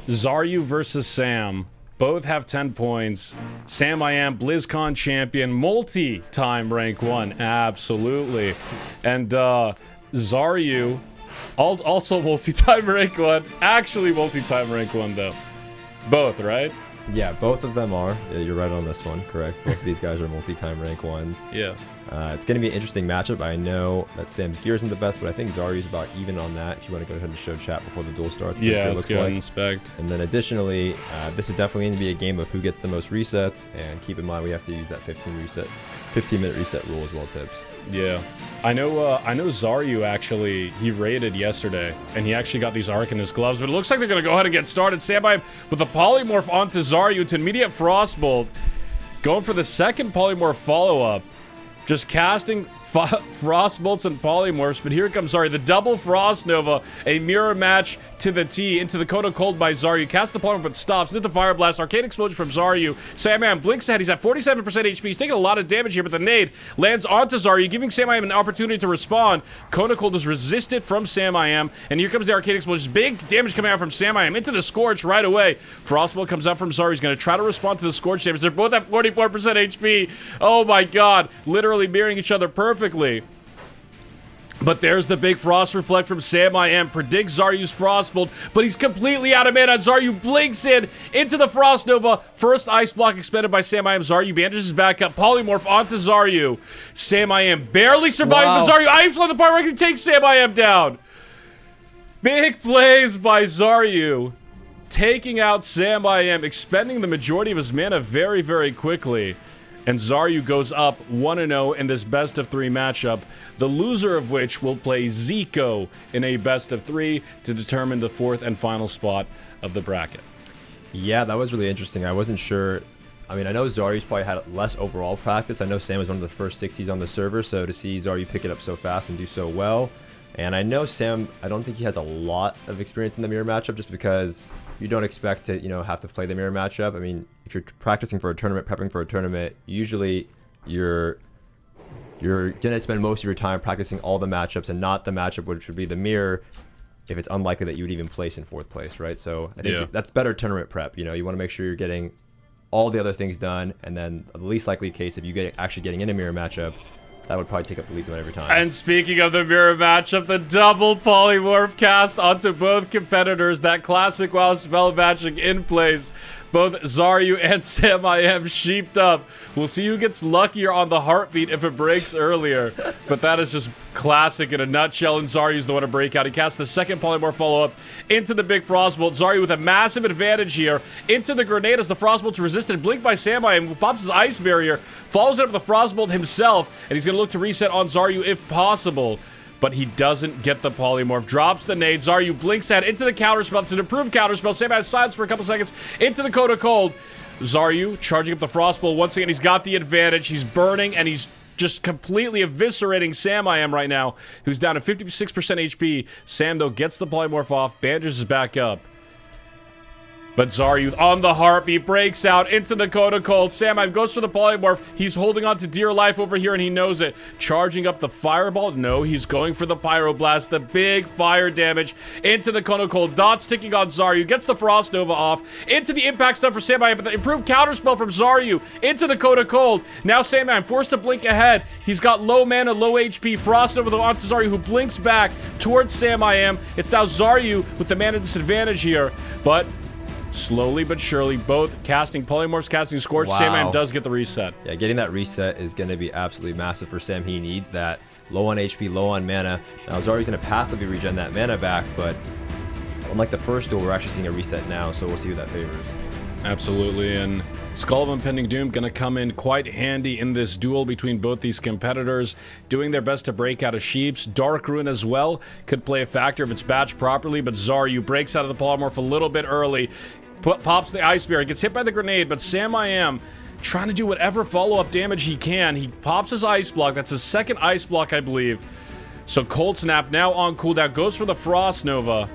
Xaryu versus Sam. Both have 10 points. Samiyam, BlizzCon champion, multi-time rank 1. Absolutely. And Xaryu, also multi-time rank 1. Actually multi-time rank 1, though. Both, right? Yeah, both of them are. Yeah, you're right on this one, correct. Both of these guys are multi-time rank 1s. Yeah. It's going to be an interesting matchup. I know that Sam's gear isn't the best, but I think Xaryu's about even on that. If you want to go ahead and show chat before the duel starts. Yeah, let's go ahead and inspect. And then additionally, this is definitely going to be a game of who gets the most resets. And keep in mind, we have to use that 15-minute reset rule as well, Tibbs. Yeah. I know Xaryu actually, he raided yesterday, and he actually got these arc in his gloves, but it looks like they're going to go ahead and get started. Samiyam with a polymorph onto Xaryu to immediate frostbolt. Going for the second polymorph follow-up. Just casting frostbolts and polymorphs, but here comes Xaryu. The double frost nova, a mirror match to the T into the Kodo Cold by Xaryu. Casts the polymorph but stops. Into the fire blast. Arcane explosion from Xaryu. Samiyam blinks ahead. He's at 47% HP. He's taking a lot of damage here, but the nade lands onto Xaryu, giving Samiyam an opportunity to respond. Kodo Cold is resisted from Samiyam, and here comes the arcane explosion. Big damage coming out from Samiyam into the Scorch right away. Frostbolt comes out from Xaryu. He's going to try to respond to the Scorch damage. They're both at 44% HP. Oh my god. Literally mirroring each other perfectly. But there's the big Frost Reflect from Samiyam. Predicts Xaryu's Frostbolt, but he's completely out of mana. Xaryu blinks into the Frost Nova. First Ice Block expended by Samiyam. Xaryu bandages back up. Polymorph onto Xaryu. Samiyam barely survives, but Xaryu Ice on the part where he can take Samiyam down. Big plays by Xaryu. Taking out Samiyam, expending the majority of his mana very, very quickly. And Xaryu goes up 1-0 in this best-of-3 matchup, the loser of which will play Zico in a best-of-3 to determine the fourth and final spot of the bracket. Yeah, that was really interesting. I wasn't sure. I mean, I know Xaryu's probably had less overall practice. I know Sam was one of the first 60s on the server, so to see Xaryu pick it up so fast and do so well. And I know Sam, I don't think he has a lot of experience in the mirror matchup just because you don't expect to, have to play the mirror matchup. I mean, if you're practicing for a tournament, prepping for a tournament, usually you're going to spend most of your time practicing all the matchups and not the matchup which would be the mirror if it's unlikely that you would even place in 4th place, right? So I think that's better tournament prep. You want to make sure you're getting all the other things done, and then the least likely case, if you actually getting in a mirror matchup, that would probably take up the least amount of your time. And speaking of the mirror matchup, the double polymorph cast onto both competitors. That classic WoW spell matching in place. Both Xaryu and Samiyam sheeped up. We'll see who gets luckier on the heartbeat if it breaks earlier. But that is just classic in a nutshell, and Xaryu's the one to break out. He casts the second polymorph follow-up into the big Frostbolt. Xaryu with a massive advantage here. Into the grenade as the Frostbolt's resisted. Blinked by Samiyam, who pops his ice barrier. Follows it up with the Frostbolt himself, and he's going to look to reset on Xaryu if possible. But he doesn't get the polymorph. Drops the nade. Xaryu blinks out into the counterspell. It's an improved counterspell. Samiyam has silence for a couple seconds. Into the Kodo Cold. Xaryu charging up the Frostbolt. Once again, he's got the advantage. He's burning, and he's just completely eviscerating Samiyam right now, who's down to 56% HP. Sam, though, gets the polymorph off. Bandages back up. But Xaryu on the heartbeat breaks out into the Kodo Cold. Samiyam goes for the polymorph. He's holding on to dear life over here, and he knows it. Charging up the fireball. No, he's going for the pyroblast. The big fire damage into the Kodo Cold. Dots ticking on Xaryu. Gets the Frost Nova off. Into the impact stuff for Samiyam, but the improved counterspell from Xaryu into the Kodo Cold. Now Samiyam forced to blink ahead. He's got low mana, low HP. Frost Nova onto Xaryu, who blinks back towards Samiyam. It's now Xaryu with the mana disadvantage here, but slowly but surely, both casting polymorphs, casting Scorch. Wow. Samiyam does get the reset. Yeah, getting that reset is going to be absolutely massive for Sam. He needs that. Low on HP, low on mana. Now, Xaryu's going to passively regen that mana back, but unlike the first duel, we're actually seeing a reset now, so we'll see who that favors. Absolutely, and Skull of Impending Doom going to come in quite handy in this duel between both these competitors, doing their best to break out of Sheeps. Dark Ruin as well could play a factor if it's batched properly, but Xaryu breaks out of the polymorph a little bit early. Pops the Ice Barrier, gets hit by the grenade, but Samiyam trying to do whatever follow-up damage he can. He pops his Ice Block. That's his second Ice Block, I believe. So Cold Snap now on cooldown. Goes for the Frost Nova.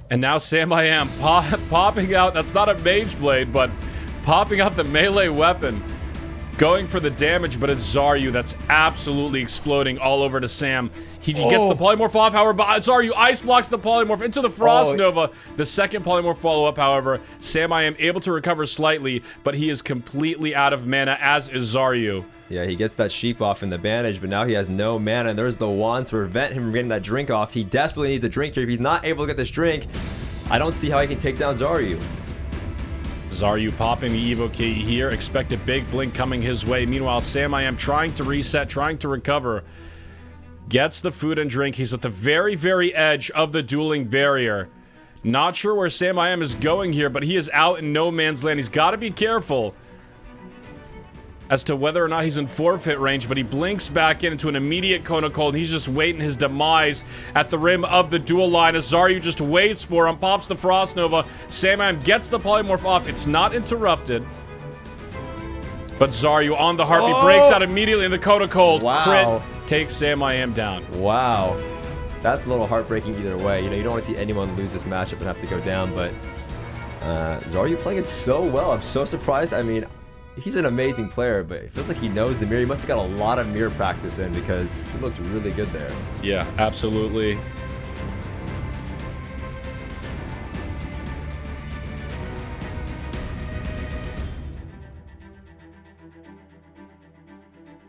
And now Samiyam popping out. That's not a Mage Blade, but popping out the melee weapon. going for the damage, but it's Xaryu that's absolutely exploding all over to Sam. He gets the polymorph off, however, but Xaryu ice blocks the polymorph into the Frost Nova. The second polymorph follow-up, however, Samiyam able to recover slightly, but he is completely out of mana, as is Xaryu. Yeah, he gets that sheep off in the bandage, but now he has no mana, and there's the wand to prevent him from getting that drink off. He desperately needs a drink here. If he's not able to get this drink, I don't see how he can take down Xaryu. Xaryu popping the Evo key here. Expect a big blink coming his way. Meanwhile, Samiyam trying to reset, trying to recover. Gets the food and drink. He's at the very, very edge of the dueling barrier. Not sure where Samiyam is going here, but he is out in no man's land. He's got to be careful as to whether or not he's in forfeit range, but he blinks back into an immediate Kona Cold, and he's just waiting his demise at the rim of the duel line as Xaryu just waits for him, pops the Frost Nova. Samiyam gets the polymorph off. It's not interrupted, but Xaryu on the heartbeat breaks out immediately in the Kona Cold. Wow. Crit takes Samiyam down. Wow. That's a little heartbreaking either way. You know, you don't want to see anyone lose this matchup and have to go down, but Xaryu playing it so well. I'm so surprised. I mean, he's an amazing player, but it feels like he knows the mirror. He must have got a lot of mirror practice in because he looked really good there. Yeah, absolutely.